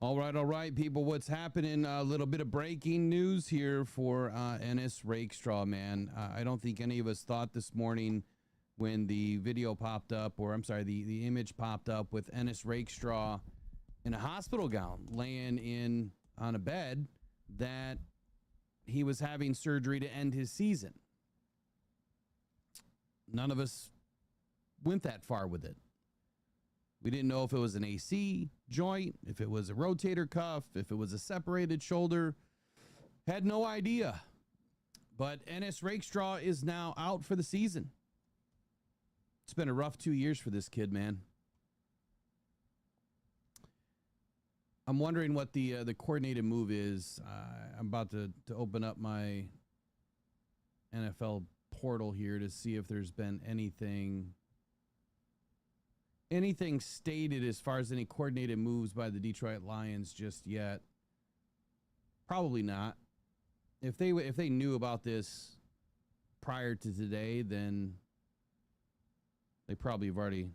All right, people. What's happening? A little bit of breaking news here for Ennis Rakestraw, man. I don't think any of us thought this morning when the video popped up, or I'm sorry, the image popped up with Ennis Rakestraw in a hospital gown laying in on a bed, that he was having surgery to end his season. None of us went that far with it. We didn't know if it was an AC joint, if it was a rotator cuff, if it was a separated shoulder. Had no idea. But Ennis Rakestraw is now out for the season. It's been a rough 2 years for this kid, man. I'm wondering what the coordinated move is. I'm about to open up my NFL portal here to see if there's been anything stated as far as any coordinated moves by the Detroit Lions just yet. Probably not. If they knew about this prior to today, then they probably have already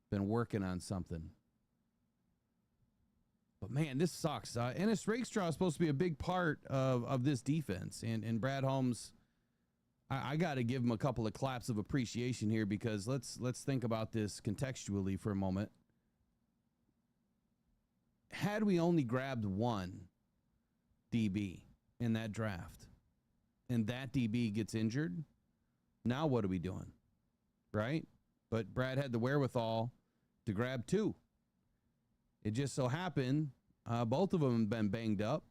been working on something. But man, this sucks. Ennis Rakestraw is supposed to be a big part of this defense, and Brad Holmes, I got to give him a couple of claps of appreciation here, because let's think about this contextually for a moment. Had we only grabbed one DB in that draft, and that DB gets injured, now what are we doing? Right? But Brad had the wherewithal to grab two. It just so happened both of them have been banged up,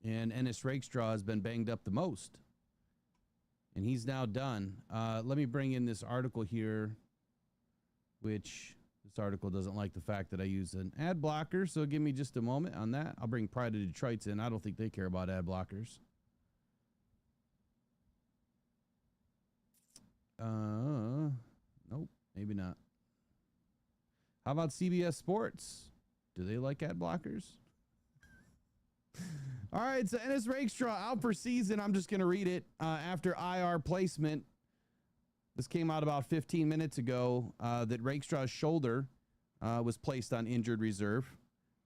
and Ennis Rakestraw has been banged up the most. And he's now done. Let me bring in this article here, which this article doesn't like the fact that I use an ad blocker, so give me just a moment on that. I'll bring Pride of Detroit's in. I don't think they care about ad blockers. Nope, maybe not. How about CBS Sports? Do they like ad blockers? All right, so Ennis Rakestraw out for season. I'm just going to read it after IR placement. This came out about 15 minutes ago that Rakestraw's shoulder was placed on injured reserve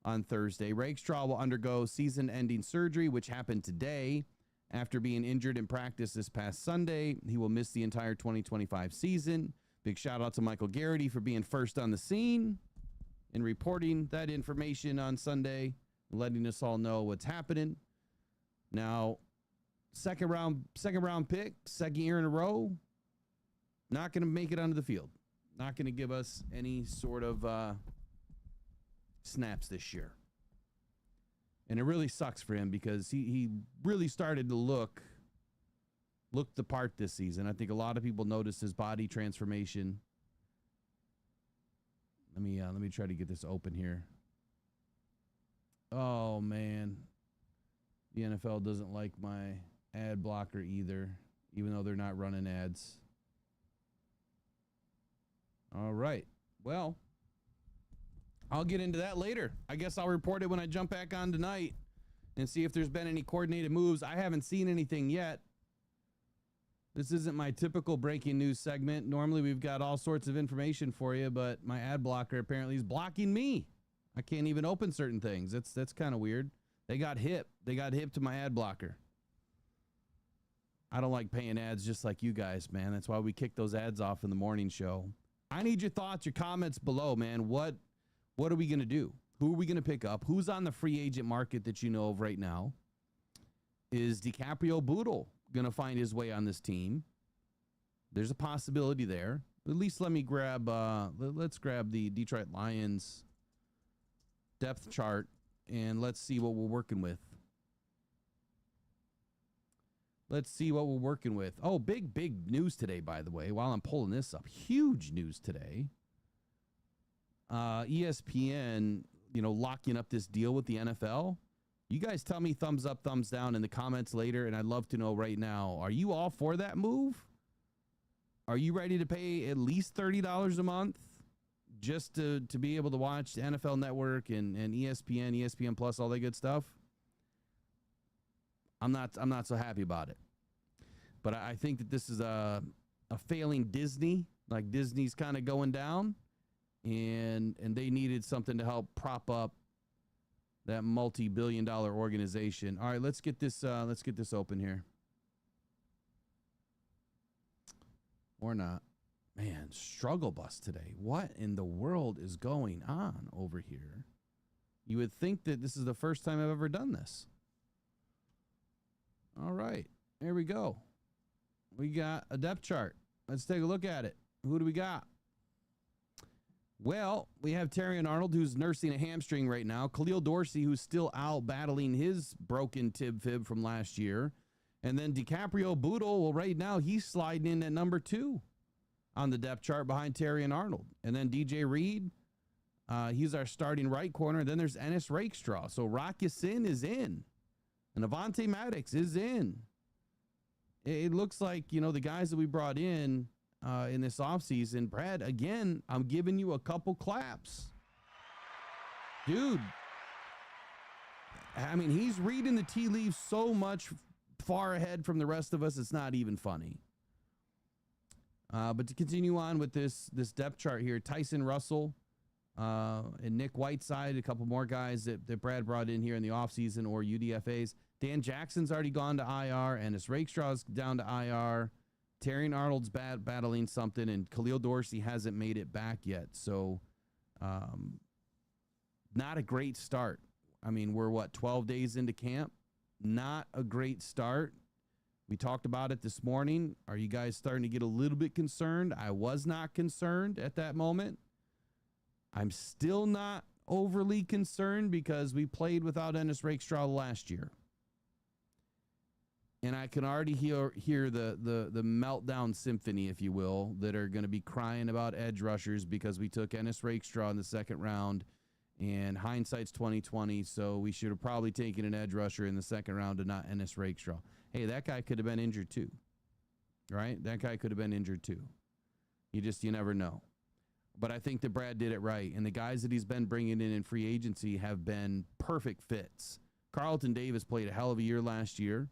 on Thursday. Rakestraw will undergo season-ending surgery, which happened today. After being injured in practice this past Sunday, he will miss the entire 2025 season. Big shout out to Michael Garrity for being first on the scene and reporting that information on Sunday, letting us all know what's happening. Now, second round pick, second year in a row, not going to make it onto the field. Not going to give us any sort of snaps this year. And it really sucks for him, because he really started to look the part this season. I think a lot of people noticed his body transformation. Let me try to get this open here. Oh man, the NFL doesn't like my ad blocker either, even though they're not running ads. All right, well, I'll get into that later. I guess I'll report it when I jump back on tonight and see if there's been any coordinated moves. I haven't seen anything yet. This isn't my typical breaking news segment. Normally we've got all sorts of information for you, but my ad blocker apparently is blocking me. I can't even open certain things. That's kind of weird. They got hip. They got hip to my ad blocker. I don't like paying ads, just like you guys, man. That's why we kick those ads off in the morning show. I need your thoughts, your comments below, man. What are we going to do? Who are we going to pick up? Who's on the free agent market that you know of right now? Is DiCaprio Boodle going to find his way on this team? There's a possibility there. At least let me grab, let's grab the Detroit Lions depth chart, and let's see what we're working with. Let's see what we're working with. Oh, big news today, by the way, while I'm pulling this up. Huge news today. ESPN, locking up this deal with the NFL. You guys tell me thumbs up, thumbs down in the comments later, and I'd love to know right now, are you all for that move? Are you ready to pay at least $30 a month just to be able to watch the NFL Network and ESPN, ESPN Plus, all that good stuff? I'm not so happy about it. But I think that this is a failing Disney. Like, Disney's kind of going down, and they needed something to help prop up that multi-billion-dollar organization. All right, let's get this open here. Or not. Man, struggle bus today. What in the world is going on over here? You would think that this is the first time I've ever done this. All right, there we go. We got a depth chart. Let's take a look at it. Who do we got? Well, we have Terrion Arnold, who's nursing a hamstring right now. Khalil Dorsey, who's still out battling his broken tib-fib from last year. And then DiCaprio Boodle, well, right now he's sliding in at number 2 on the depth chart behind Terrion Arnold. And then DJ Reed, he's our starting right corner. Then there's Ennis Rakestraw. So Rock Ya-Sin is in. And Avante Maddox is in. It looks like, you know, the guys that we brought in this offseason, Brad, again, I'm giving you a couple claps. Dude, I mean, he's reading the tea leaves so much far ahead from the rest of us, it's not even funny. But to continue on with this depth chart here, Tyson Russell and Nick Whiteside, a couple more guys that Brad brought in here in the offseason or UDFAs. Dan Jackson's already gone to IR, Ennis Rakestraw's down to IR. Terrion Arnold's battling something, and Khalil Dorsey hasn't made it back yet. So not a great start. I mean, we're, 12 days into camp? Not a great start. We talked about it this morning. Are you guys starting to get a little bit concerned? I was not concerned at that moment. I'm still not overly concerned because we played without Ennis Rakestraw last year. And I can already hear the meltdown symphony, if you will, that are going to be crying about edge rushers because we took Ennis Rakestraw in the second round, and hindsight's 2020, so we should have probably taken an edge rusher in the second round and not Ennis Rakestraw. Hey, that guy could have been injured too, right? That guy could have been injured too. You never know. But I think that Brad did it right, and the guys that he's been bringing in free agency have been perfect fits. Carlton Davis played a hell of a year last year.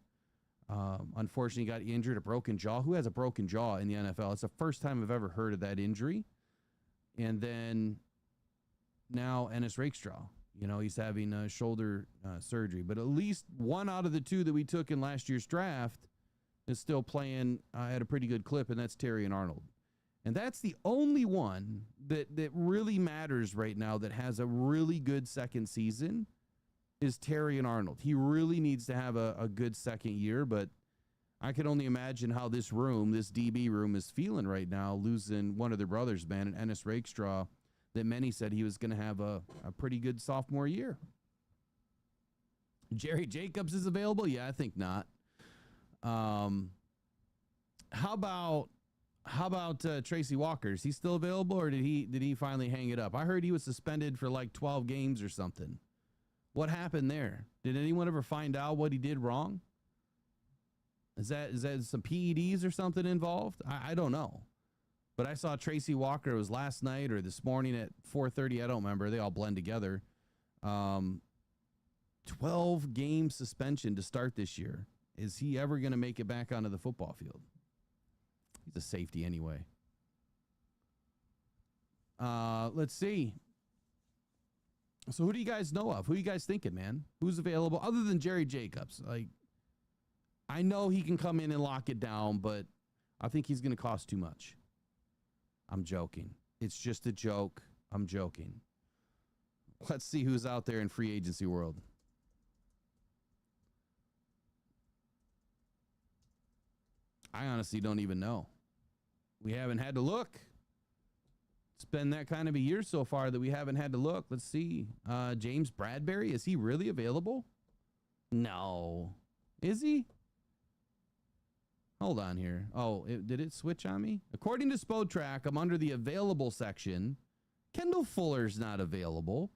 Unfortunately, got injured, a broken jaw. Who has a broken jaw in the NFL? It's the first time I've ever heard of that injury. And then now Ennis Rakestraw, he's having shoulder surgery. But at least one out of the two that we took in last year's draft is still playing at a pretty good clip, and that's Terrion Arnold. And that's the only one that really matters right now that has a really good second season is Terrion Arnold. He really needs to have a good second year, but I can only imagine how this DB room is feeling right now, losing one of their brothers, man, and Ennis Rakestraw, that many said he was going to have a pretty good sophomore year. Jerry Jacobs is available? Yeah, I think not. How about Tracy Walker? Is he still available, or did he finally hang it up? I heard he was suspended for like 12 games or something. What happened there? Did anyone ever find out what he did wrong? Is that some PEDs or something involved? I don't know. But I saw Tracy Walker, it was last night or this morning at 4:30. I don't remember. They all blend together. 12 game suspension to start this year. Is he ever going to make it back onto the football field? He's a safety anyway. Let's see. So who do you guys know of? Who are you guys thinking, man? Who's available other than Jerry Jacobs? Like, I know he can come in and lock it down, but I think he's going to cost too much. I'm joking. It's just a joke. I'm joking. Let's see who's out there in free agency world. I honestly don't even know. We haven't had to look. It's been that kind of a year so far that we haven't had to look. Let's see. James Bradbury, is he really available? No. Is he? Hold on here. Oh, did it switch on me? According to SpoTrack, I'm under the available section. Kendall Fuller's not available.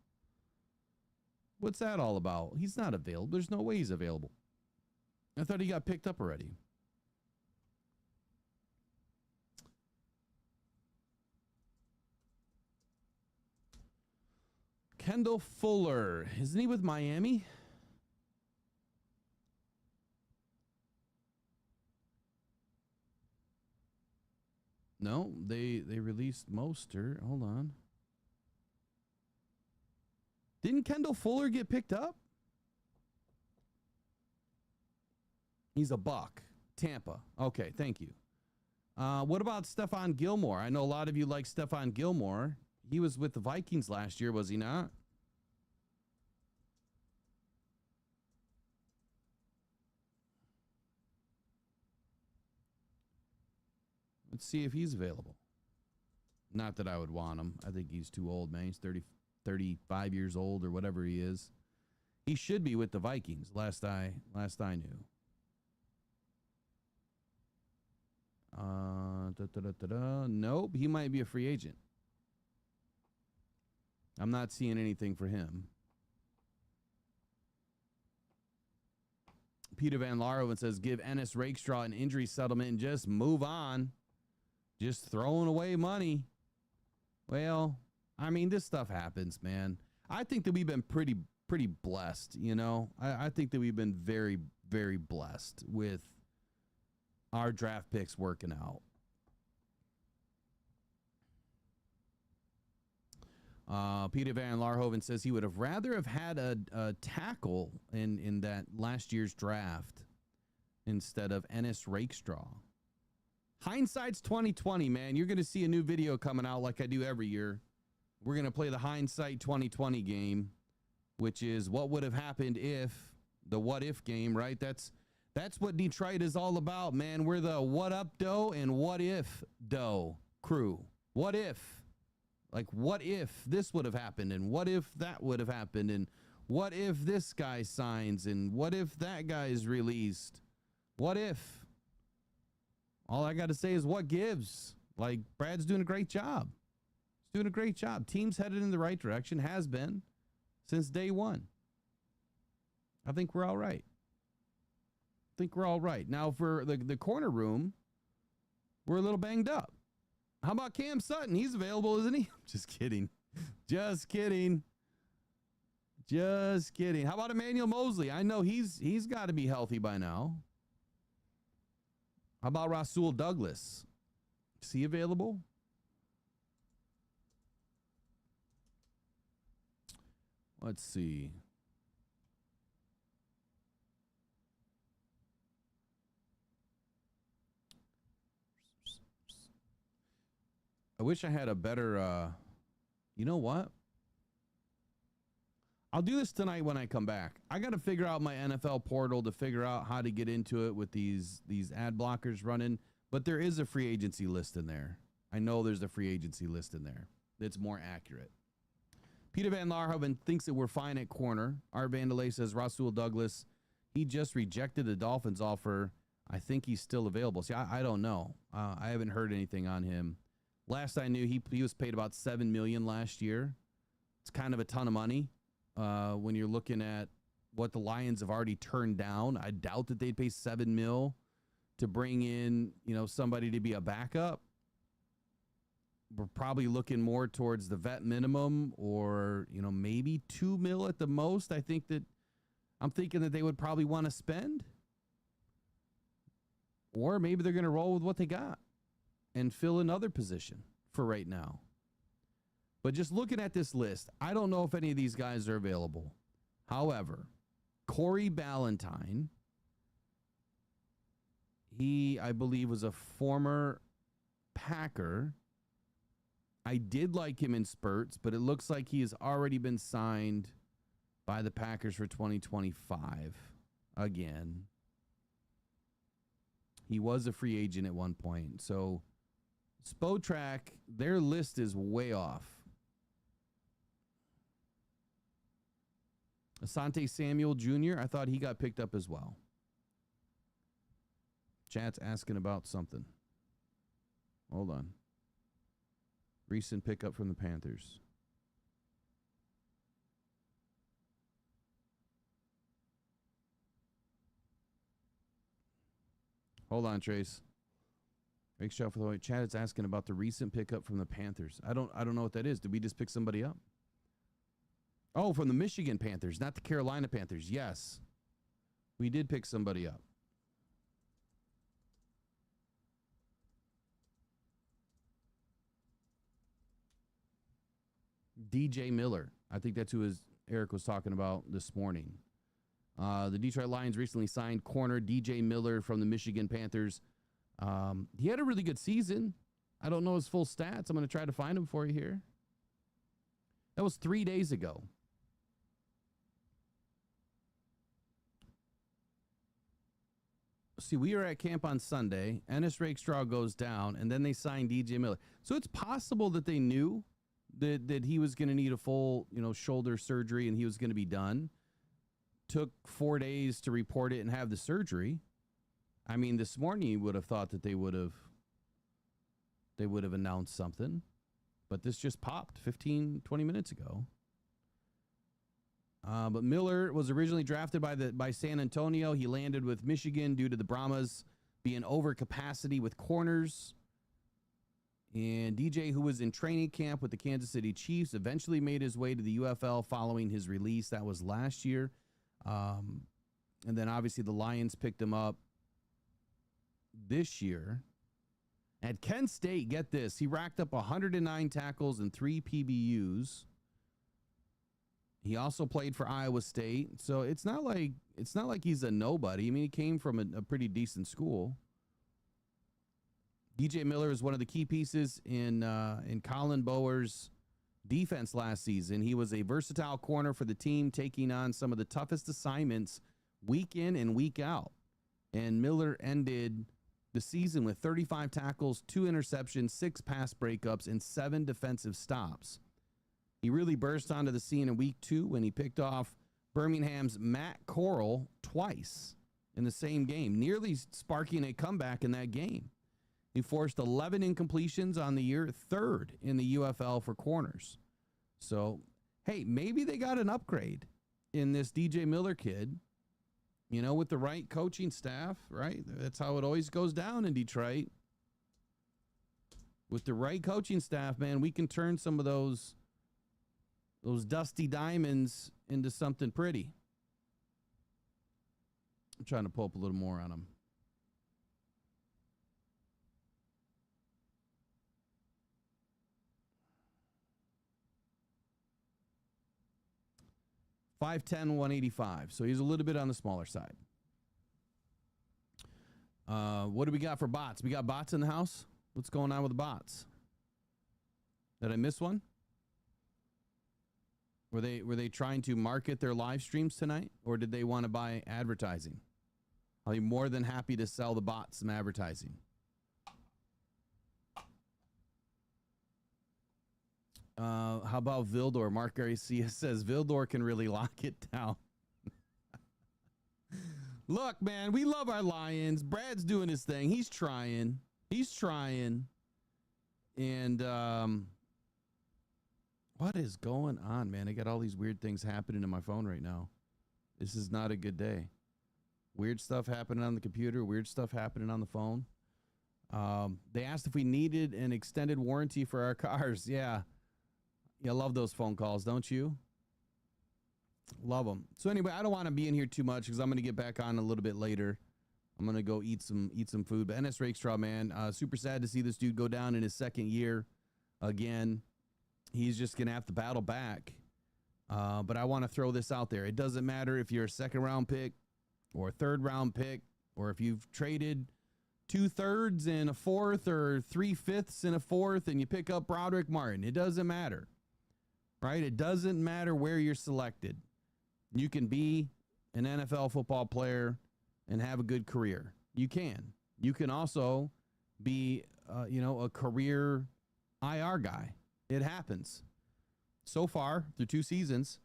What's that all about? He's not available. There's no way he's available. I thought he got picked up already. Kendall Fuller. Isn't he with Miami? No, they released Mostert. Hold on. Didn't Kendall Fuller get picked up? He's a Buck. Tampa. Okay, thank you. What about Stephon Gilmore? I know a lot of you like Stephon Gilmore. He was with the Vikings last year, was he not? Let's see if he's available. Not that I would want him. I think he's too old, man. He's 35 years old or whatever he is. He should be with the Vikings, last I knew. Nope, he might be a free agent. I'm not seeing anything for him. Peter Van Laroven says, give Ennis Rakestraw an injury settlement and just move on. Just throwing away money. Well, I mean, this stuff happens, man. I think that we've been pretty blessed, you know. I think that we've been very, very blessed with our draft picks working out. Peter Van Larhoven says he would have rather have had a tackle in that last year's draft instead of Ennis Rakestraw. Hindsight's 2020, man. You're going to see a new video coming out like I do every year. We're going to play the Hindsight 2020 game, which is what would have happened if, the what if game, right? That's what Detroit is all about, man. We're the what up dough and what if dough crew. What if? Like, what if this would have happened? And what if that would have happened? And what if this guy signs? And what if that guy is released? What if? All I got to say is what gives. Like, Brad's doing a great job. He's doing a great job. Team's headed in the right direction. Has been since day one. I think we're all right. Now, for the corner room, we're a little banged up. How about Cam Sutton? He's available, isn't he? Just kidding. Just kidding. How about Emmanuel Mosley? I know he's got to be healthy by now. How about Rasul Douglas? Is he available? Let's see. I wish I had a better, you know what? I'll do this tonight when I come back. I got to figure out my NFL portal to figure out how to get into it with these ad blockers running. But there is a free agency list in there. I know there's a free agency list in there that's more accurate. Peter Van Larhoven thinks that we're fine at corner. Art Vandelay says Rasul Douglas, he just rejected the Dolphins offer. I think he's still available. See, I don't know. I haven't heard anything on him. Last I knew, he was paid about $7 million last year. It's kind of a ton of money when you're looking at what the Lions have already turned down. I doubt that they'd pay $7 million to bring in, you know, somebody to be a backup. We're probably looking more towards the vet minimum, or, you know, maybe $2 million at the most. I'm thinking that they would probably want to spend, or maybe they're going to roll with what they got and fill another position for right now. But just looking at this list, I don't know if any of these guys are available. However, Corey Ballantyne, he, I believe, was a former Packer. I did like him in spurts, but it looks like he has already been signed by the Packers for 2025 again. He was a free agent at one point. So Spotrac, their list is way off. Asante Samuel Jr., I thought he got picked up as well. Chat's asking about something. Hold on. Recent pickup from the Panthers. Hold on, Trace. Raikstraw for the white. Chad is asking about the recent pickup from the Panthers. I don't know what that is. Did we just pick somebody up? Oh, from the Michigan Panthers, not the Carolina Panthers. Yes. We did pick somebody up. DJ Miller. I think that's who is Eric was talking about this morning. The Detroit Lions recently signed corner DJ Miller from the Michigan Panthers. He had a really good season. I don't know his full stats. I'm going to try to find him for you here. That was 3 days ago. See, we were at camp on Sunday. Ennis Rakestraw goes down, and then they signed DJ Miller. So it's possible that they knew that he was going to need a full, shoulder surgery and he was going to be done. Took 4 days to report it and have the surgery. I mean, this morning you would have thought that they would have announced something, but this just popped 15, 20 minutes ago. But Miller was originally drafted by San Antonio. He landed with Michigan due to the Brahmas being over capacity with corners. And DJ, who was in training camp with the Kansas City Chiefs, eventually made his way to the UFL following his release. That was last year. And then obviously the Lions picked him up this year. At Kent State, get this, he racked up 109 tackles and 3 PBUs. He also played for Iowa State, so it's not like he's a nobody. I mean, he came from a pretty decent school. DJ Miller is one of the key pieces in Colin Bower's defense last season. He was a versatile corner for the team, taking on some of the toughest assignments week in and week out. And Miller ended the season with 35 tackles, 2 interceptions, 6 pass breakups, and 7 defensive stops. He really burst onto the scene in week 2 when he picked off Birmingham's Matt Corral twice in the same game, nearly sparking a comeback in that game. He forced 11 incompletions on the year, 3rd in the UFL for corners. So, hey, maybe they got an upgrade in this DJ Miller kid, with the right coaching staff, right? That's how it always goes down in Detroit. With the right coaching staff, man, we can turn some of those dusty diamonds into something pretty. I'm trying to pull up a little more on them. .5'10", 185. So he's a little bit on the smaller side. What do we got for bots? We got bots in the house? What's going on with the bots? Did I miss one? Were they trying to market their live streams tonight, or did they want to buy advertising? I'll be more than happy to sell the bots some advertising. How about Vildor? Mark Garcia says Vildor can really lock it down. Look, man, we love our Lions. Brad's doing his thing. He's trying. And what is going on, man? I got all these weird things happening in my phone right now. This is not a good day. Weird stuff happening on the computer. Weird stuff happening on the phone. They asked if we needed an extended warranty for our cars. Yeah. I love those phone calls, don't you? Love them. So anyway, I don't want to be in here too much because I'm going to get back on a little bit later. I'm going to go eat some food. But Ennis Rakestraw, man, super sad to see this dude go down in his 2nd year again. He's just going to have to battle back. But I want to throw this out there. It doesn't matter if you're a 2nd-round pick or a 3rd-round pick, or if you've traded 2/3 and a 4th or 3/5 and a 4th and you pick up Broderick Martin. It doesn't matter. Right? It doesn't matter where you're selected. You can be an NFL football player and have a good career. You can. You can also be, a career IR guy. It happens. So far, through 2 seasons,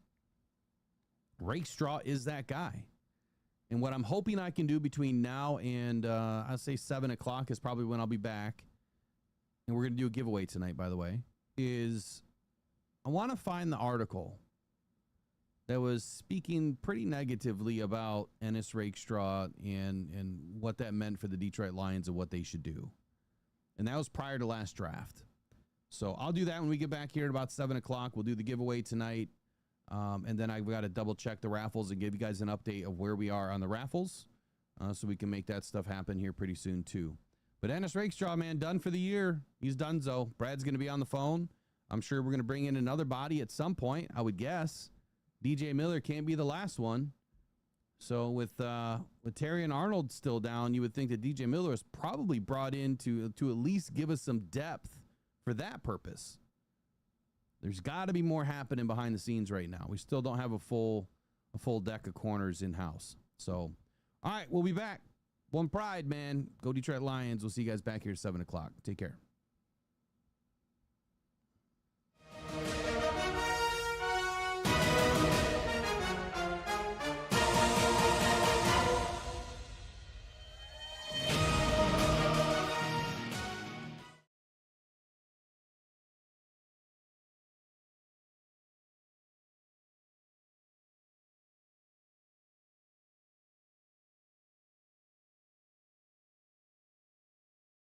Rakestraw is that guy. And what I'm hoping I can do between now and, I'll say 7 o'clock is probably when I'll be back. And we're going to do a giveaway tonight, by the way, is I want to find the article that was speaking pretty negatively about Ennis Rakestraw and what that meant for the Detroit Lions and what they should do. And that was prior to last draft. So I'll do that when we get back here at about 7 o'clock. We'll do the giveaway tonight. And then I've got to double check the raffles and give you guys an update of where we are on the raffles. So we can make that stuff happen here pretty soon too. But Ennis Rakestraw, man, done for the year. He's done so. Brad's going to be on the phone. I'm sure we're going to bring in another body at some point, I would guess. DJ Miller can't be the last one. So with Terry and Arnold still down, you would think that DJ Miller is probably brought in to at least give us some depth for that purpose. There's got to be more happening behind the scenes right now. We still don't have a full deck of corners in house. So, all right, we'll be back. One Pride, man. Go Detroit Lions. We'll see you guys back here at 7 o'clock. Take care.